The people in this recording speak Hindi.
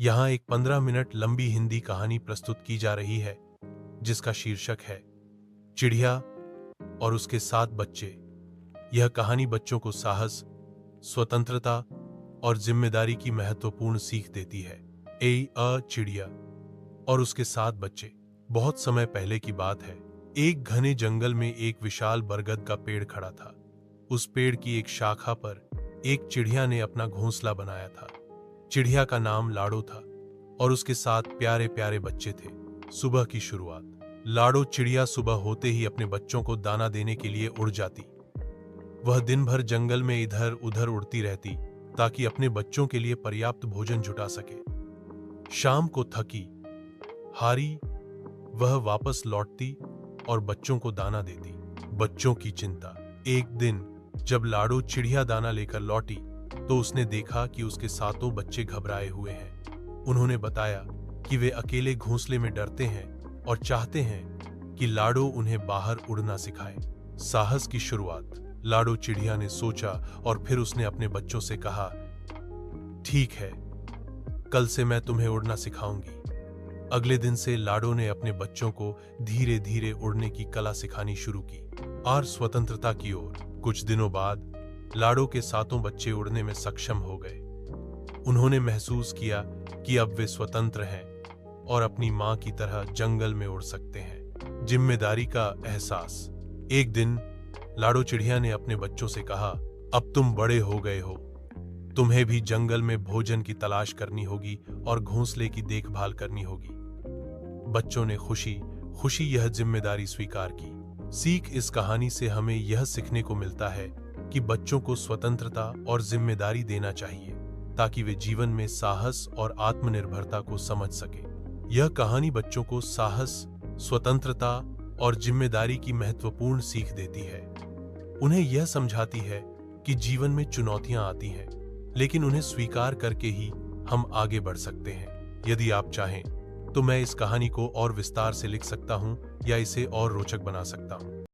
यहाँ एक 15 मिनट लंबी हिंदी कहानी प्रस्तुत की जा रही है जिसका शीर्षक है चिड़िया और उसके 7 बच्चे। यह कहानी बच्चों को साहस, स्वतंत्रता और जिम्मेदारी की महत्वपूर्ण सीख देती है। चिड़िया और उसके 7 बच्चे। बहुत समय पहले की बात है। एक घने जंगल में एक विशाल बरगद का पेड़ खड़ा था। उस पेड़ की एक शाखा पर एक चिड़िया ने अपना घोंसला बनाया था। चिड़िया का नाम लाडो था और उसके 7 प्यारे प्यारे बच्चे थे। सुबह की शुरुआत। लाडो चिड़िया सुबह होते ही अपने बच्चों को दाना देने के लिए उड़ जाती। वह दिन भर जंगल में इधर उधर उड़ती रहती ताकि अपने बच्चों के लिए पर्याप्त भोजन जुटा सके। शाम को थकी हारी वह वापस लौटती और बच्चों को दाना देती। बच्चों की चिंता। एक दिन जब लाडो चिड़िया दाना लेकर लौटी तो उसने देखा कि उसके 7 बच्चे घबराए हुए हैं। उन्होंने बताया कि वे अकेले घोंसले में डरते हैं और चाहते हैं कि लाडो उन्हें बाहर उड़ना सिखाए। साहस की शुरुआत। लाडो चिड़िया ने सोचा और फिर उसने अपने बच्चों से कहा, ठीक है, कल से मैं तुम्हें उड़ना सिखाऊंगी। अगले दिन से लाडो ने अपने बच्चों को धीरे धीरे उड़ने की कला सिखानी शुरू की और स्वतंत्रता की ओर। कुछ दिनों बाद लाडो के 7 बच्चे उड़ने में सक्षम हो गए। उन्होंने महसूस किया कि अब वे स्वतंत्र हैं और अपनी मां की तरह जंगल में उड़ सकते हैं। जिम्मेदारी का एहसास। एक दिन लाडो चिड़िया ने अपने बच्चों से कहा, अब तुम बड़े हो गए हो, तुम्हें भी जंगल में भोजन की तलाश करनी होगी और घोंसले की देखभाल करनी होगी। बच्चों ने खुशी खुशी यह जिम्मेदारी स्वीकार की। सीख। इस कहानी से हमें यह सीखने को मिलता है कि बच्चों को स्वतंत्रता और जिम्मेदारी देना चाहिए ताकि वे जीवन में साहस और आत्मनिर्भरता को समझ सके। यह कहानी बच्चों को साहस, स्वतंत्रता और जिम्मेदारी की महत्वपूर्ण सीख देती है। उन्हें यह समझाती है कि जीवन में चुनौतियां आती हैं, लेकिन उन्हें स्वीकार करके ही हम आगे बढ़ सकते हैं। यदि आप चाहें तो मैं इस कहानी को और विस्तार से लिख सकता हूं या इसे और रोचक बना सकता हूं।